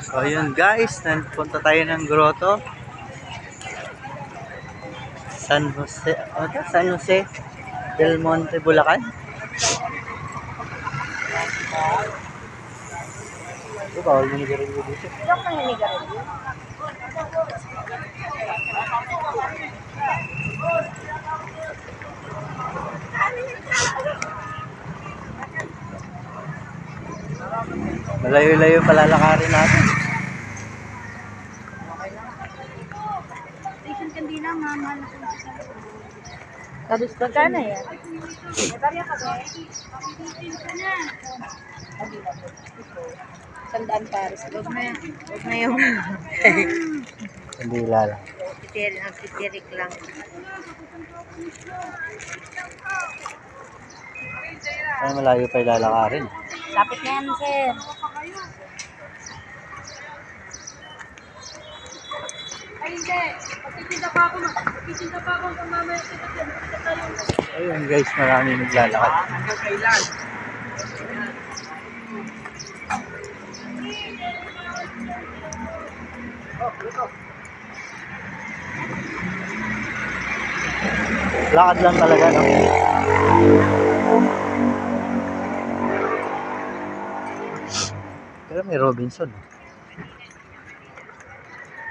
So yun guys, nagpunta tayo ng grotto. San Jose, San Jose del Monte, Bulacan. Ito, bawal mo nigarilyo dito. Ilang nang nigarilyo? Malayo-layo palalakarin natin. Station Candina, mahal na kung sa tapos magkano yan? Nagkarya ka ba? Sandaan pares. Huwag na yung Hindi lang. sitirik lang. Ay, malayo pa ilalakarin. Lapit na yan, sir. Ay, hindi. Pagtitinda pa ako hanggang mamaya kita dyan. Ayun guys, marami naglalakad. Lakad lang talaga, no? Pero may Robinson.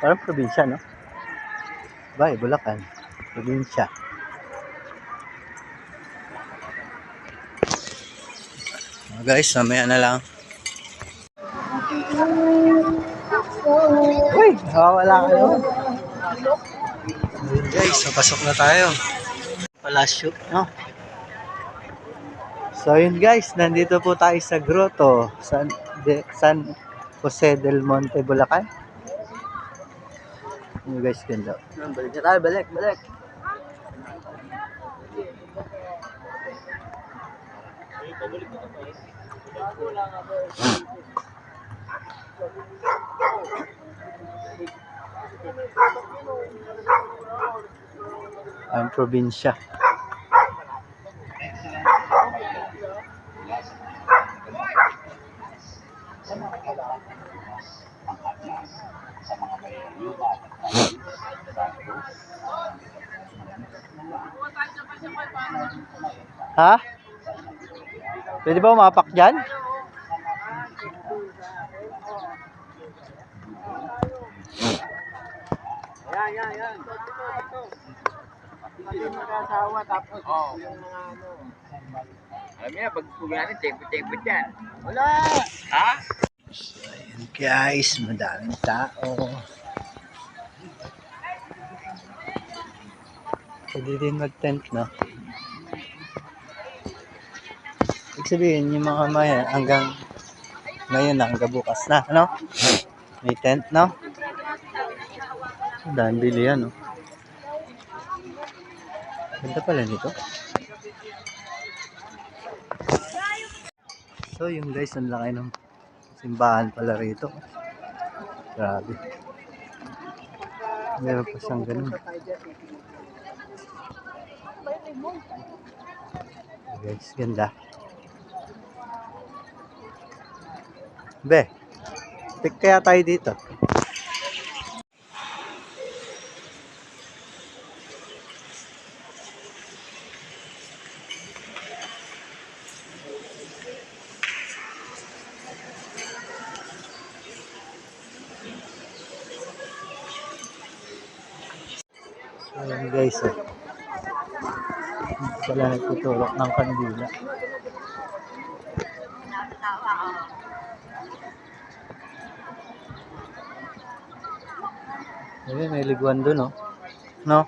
Parang probinsya, no? Bay, Bulacan. Probinsya. Guys, mamaya na lang. Uy, wala kayo. Guys, papasok na tayo. Palasyo, no? So yun guys, nandito po tayo sa grotto, San Jose del Monte, Bulacan. Yun guys, ganda. Balik na tayo, balik. Ang probinsya. Ha? Pwede ba umapak dyan? Yan. Hindi mag-asawa tapos yung mga ano. Alam niya, pag kumain, tepot yan. Wala! Ha? So, ayun guys, madaming tao. Pwede din mag-tent, no? Ibig sabihin, yung mga maya hanggang ngayon na, hanggang bukas na, ano? May tent, no? Dahil bili yan, no? Ganda pala nito. So, yung guys, ang laki ng simbahan pala rito. Grabe. Meron pa siyang ganun. Guys, ganda. Be, tik kaya tayo dito. Ayan guys, pala nagtutulok ng kandila. Ayun, may liguan dun, oh. No?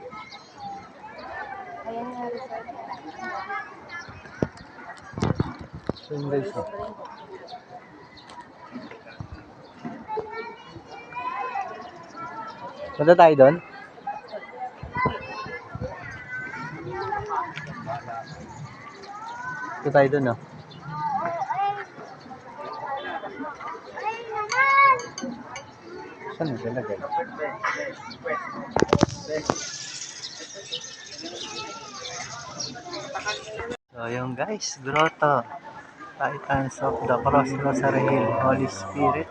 So yun guys, oh. Punta tayo doon? Punta tayo doon, oh. Saan yung lalagay? So yung guys, grotto. Titans of the Cross, Rosary Hill, Holy Spirit.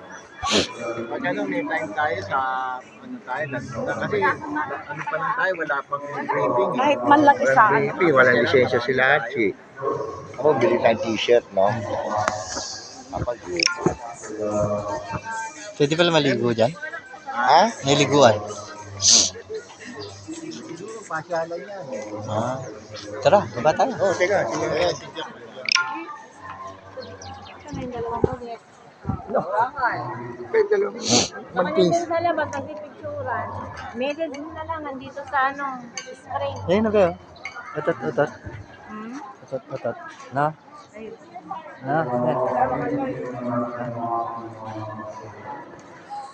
Pag ano, may time tayo sa, ano tayo, nagpunta. Kasi, ano pa lang tayo, wala pang briefing. Kahit man lang isa. Walang briefing, walang lisensya sila, Hachi. Ako, bili tayong t-shirt, no? Kapag, Pwede pala maligo dyan? ha? May liguan. Siguro, pasyalan yan. Ah. Tara, baba tayo. Oh, teka, sige. Ano yung dalawang ulit? Pwede lang. Mag-pins. Sa labas, nagpipicturan. Medyo din na lang, nandito sa ano, spring. Ayun na kayo. Otot, otot. Hmm? Otot, otot. Na? Ayun. Na? Yan.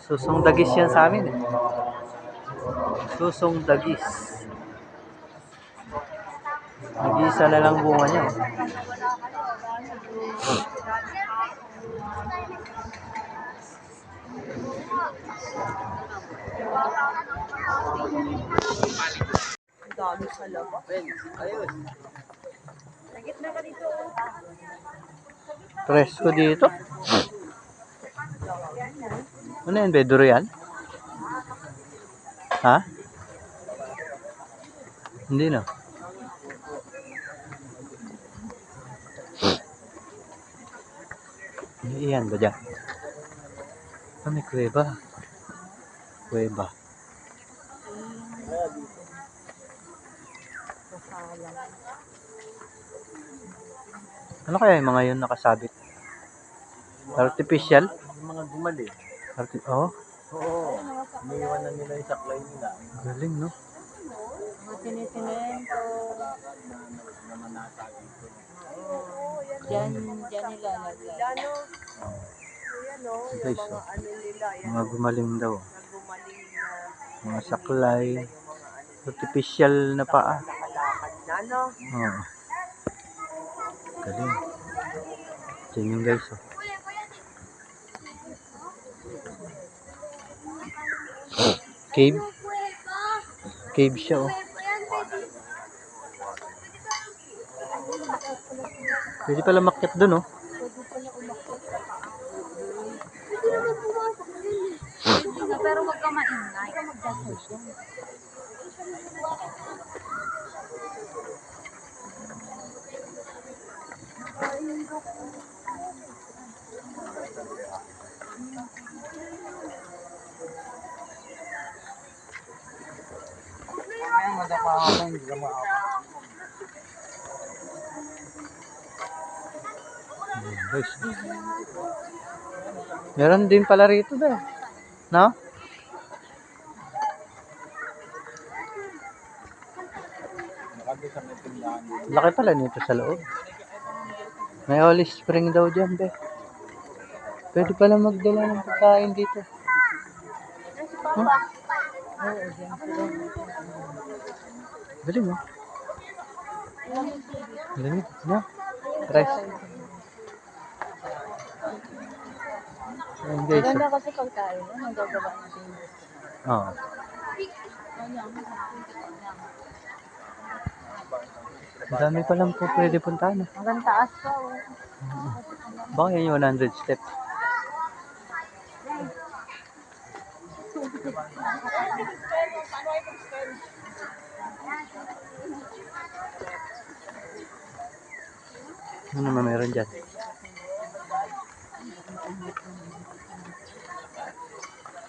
Susong dagis yan sa amin eh. Susong dagis. Nag-iisa na lang bunga niya. Dami sa labas. Nagit na ka dito. Presko dito. Ano yan, beduro yan? Ha? Hindi na. Iyan ba dyan? Ah, may kuweba. Kuweba. Ano kaya yung mga yun nakasabit? Artificial? Yung mga gumali. Oh, Oo. Iniwan na nila yung saklay nila. galing no? Mga tinitinento. Naman nasa dito. Diyan nilalagay. Guys, oh. Mga gumaling daw. Mga saklay. Artificial na paa. Oo. Galing. Diyan yung guys, oh. Cave. Cave siya, oh. Pwede pala makyat dun, oh. Pero wag ka maingay. Magdasal. Kaya madapa ako, hindi ka maako. Guys. Meron din pala rito ba? No? Nakabi sa may tindahan. Laki pala nito sa loob. May Holy Spring daw dyan, be. Pwede pala magdala ng pagkain dito. Huh? Galing, oh. Galing, no? Rice. Ayan, guys. Maganda kasi pag tayo, nagagawa natin. Oo. Ang dami pa lang po pwede puntahan. Hanggang taas pa. Baka yan yung 100 steps. Ano naman meron dyan?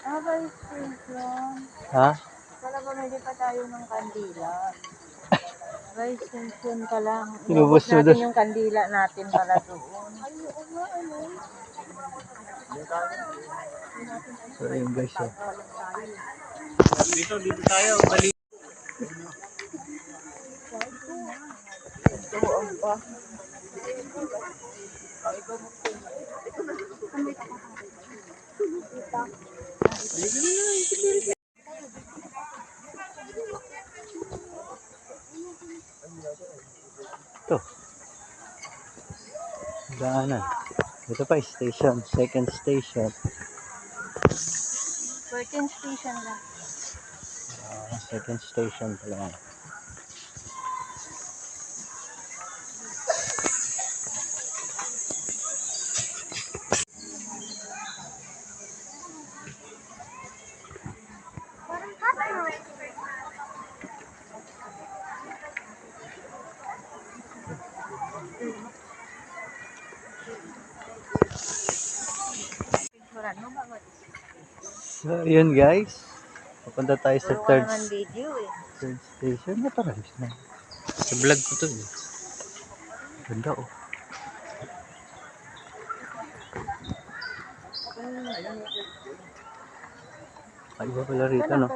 Ba yung station? Ha? Wala ba may pa tayo ng kandila? By station ka lang. Inubos mo natin doon. yung kandila natin pala doon. So yun guys, oh. Dito tayo. Bali. Ito. Daanan. Ito pa station, second station. Second station lang. Second station pala. So, yun guys. Papunta tayo sa Puro ka naman video eh. third station. Naparais na. Sa vlog ko to eh. Ganda oh. Ay, iba pala rito, no?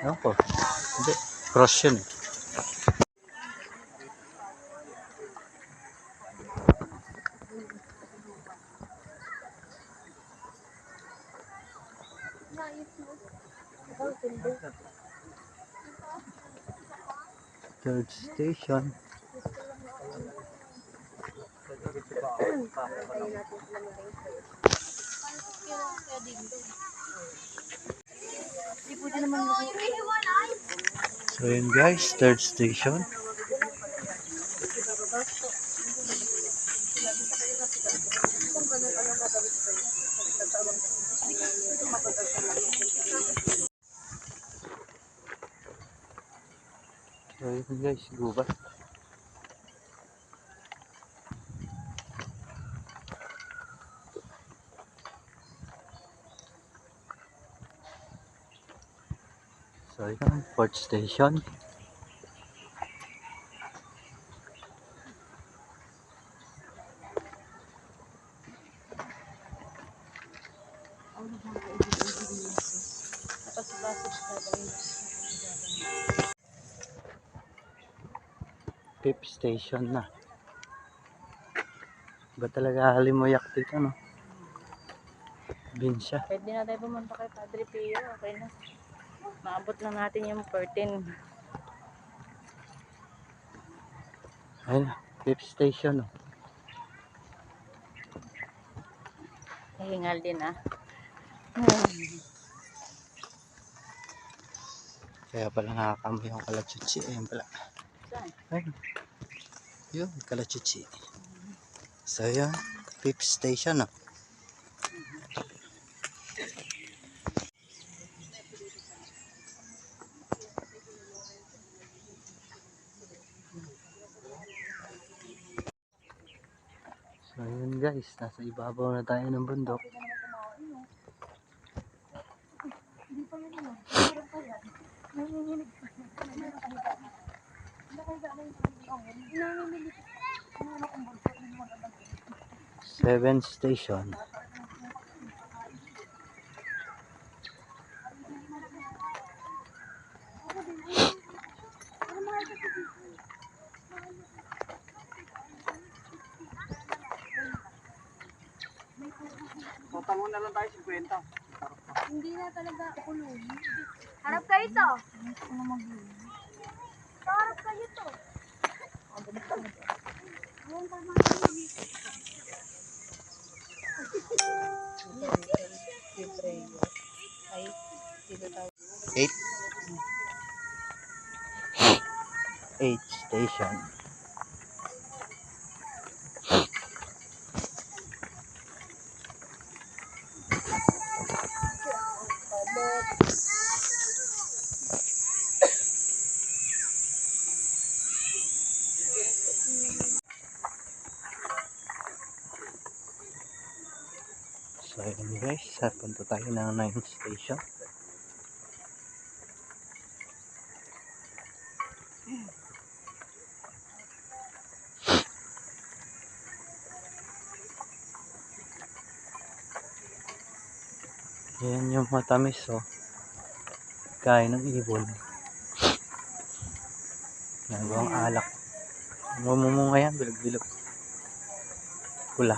Ano ko? Hindi. Cross yun eh. Third station. So yun guys, third station. So yun guys, gubat. So yun, fourth station. Fifth station na. Ba talaga halimoyak dito, no? Binsya. Pwede na tayo pumunta kay Padre Pio. Okay na. Maabot lang natin yung 14. Ayun, fifth station, no? Nahingal din ah. Kaya pala nakakamoy yung kalachuchi. Ayun pala. Saan? Ayun. Yun, kalachuchi. So yun, fifth station, no? So yun guys, nasa ibabaw na tayo ng bundok. Seventh station. Patangon na lang tayo 50. Hindi na talaga kulong. Harap kayo to. Harap kayo to. Eight. Eighth station. So yun guys, punta tayo ng 9th station. Yan yung matamis oh. Kain ng ibon. Nagawang alak. Mamumunga yan, bilog-bilog. Pula.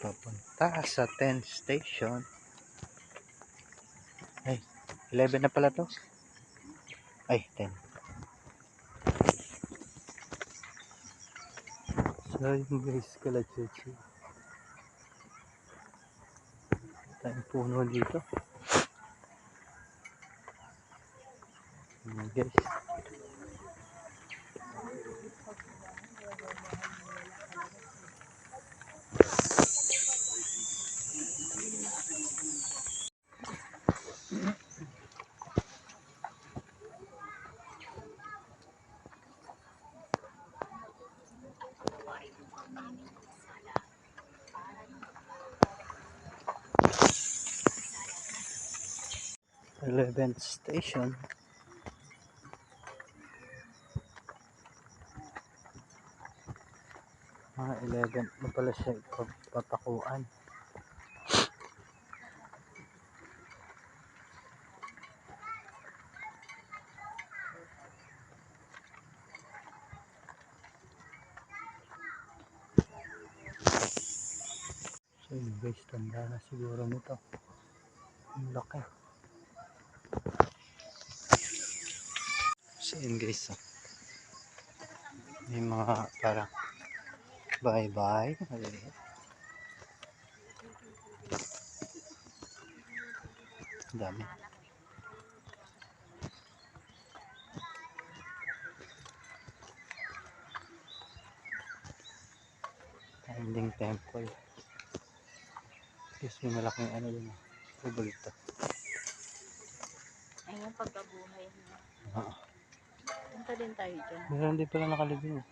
Papunta sa 10th station. Ay, 11 na pala to. Ay, 10. So yun guys, kalachuchi. Tayong puno dito. Yun guys. 11th station. Mga 11 na pala siya papakuan. So yun guys, tanda na siguro nito. Ang laki. So yun guys, oh. May mga parang bye-bye. Dami. Ending temple. Guys, may malaking ano din. Bulto. Ayun, pagkabuhay niya. Oo. Punta din tayo dyan. Meron din pala nakalibing.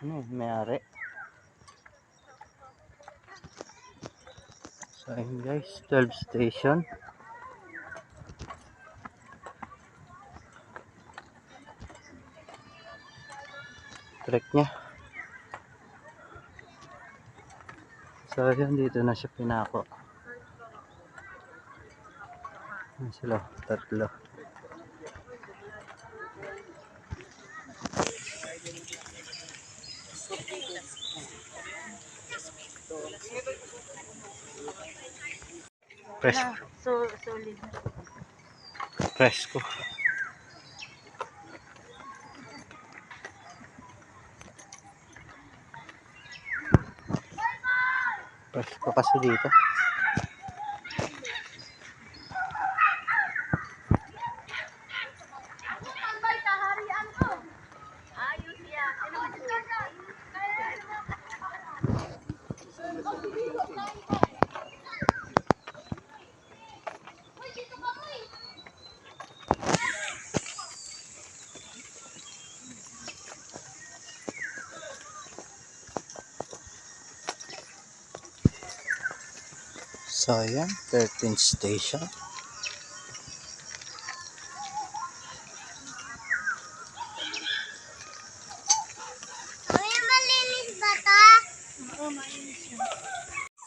Ano, may-ari. So ayun guys, 12 station. Trek niya. So yun, dito na siya pinako. Yan sila, tatlo. Presko. Solid. Presko. Presko kasi dito. So ayan, 13th station.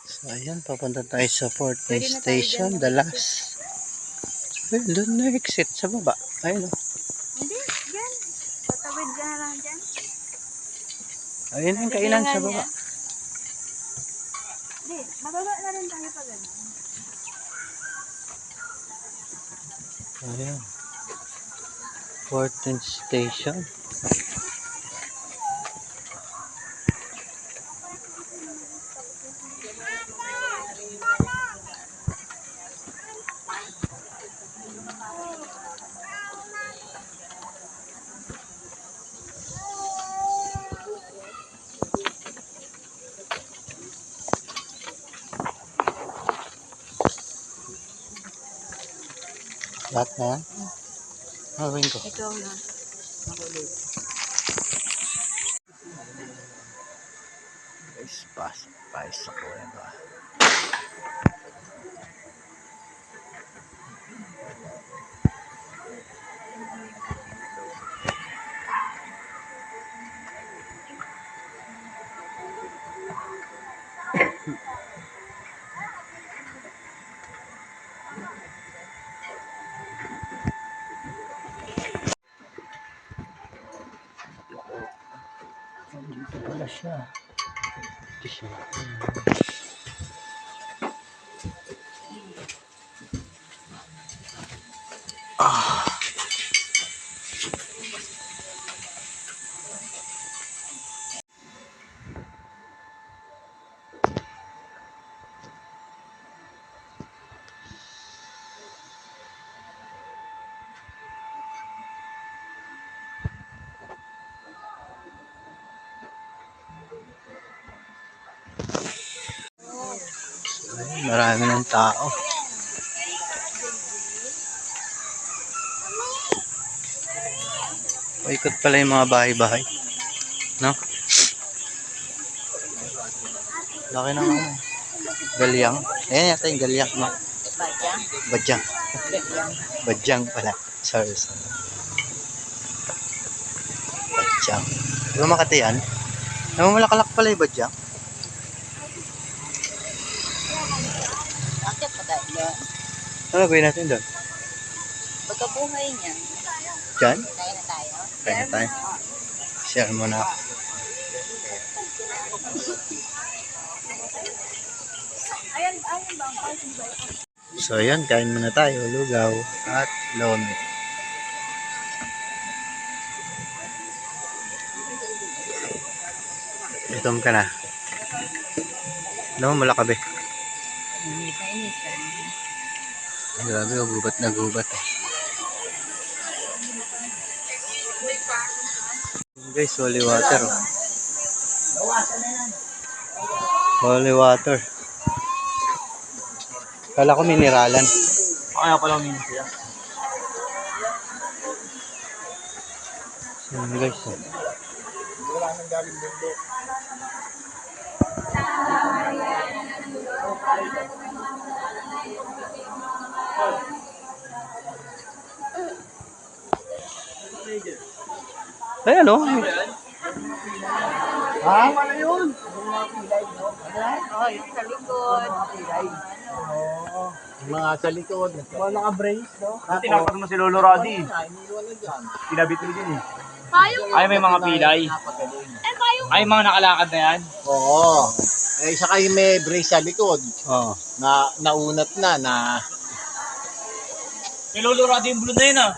So ayan, papunta tayo sa 14th station, the last. Well, doon na exit sa baba. Ayun o. Hindi, dyan. Patawid ka na lang dyan. Ayun ang kainan sa baba. Hindi, mababa na rin tayo pag ano. Ayan. 14th station. Lahat na yan? Gawin ko. Ikaw na. Guys, pasok tayo sa kuweba. Dito pala siya. Dito siya. Ay, marami ng tao. Paikot pala yung mga bahay-bahay. No? Laki ng galyang. Ayan yata yung galyang, no? Badya? Badya. Badyang pala. Sorry. Badyang. Di ba Makati yan? Namamalakalak pala yung badyang. Bakit pa tayo doon? Ano gawin natin doon? Pagkabuhay niya, Diyan? kaya na tayo. Kaya na tayo. Share mo na. So ayan, kain muna tayo. Lugaw at lomi. Gutom ka na. Ano mo, malakabe. Init na init. Grabe, oh, gubat na gubat. Guys, holy water. Oh. Holy water. Kala ko mineralan. Kaya pala uminom siya. Guys, oh. Wala nang galing mundo. Ayan oh. Ha? Ano yun? Oh, yung sa likod. Mga sa likod. Mga naka-brace, no? Tinapag mo si Lolo Roddy. Pinabit mo din eh. Ay, may mga pilay. Ay, mga nakalakad na yan. Oo. Eh, isa kayo may brace sa likod. Oh. Na naunat na. Kay Lolo Roddy yung bulod na yun ah.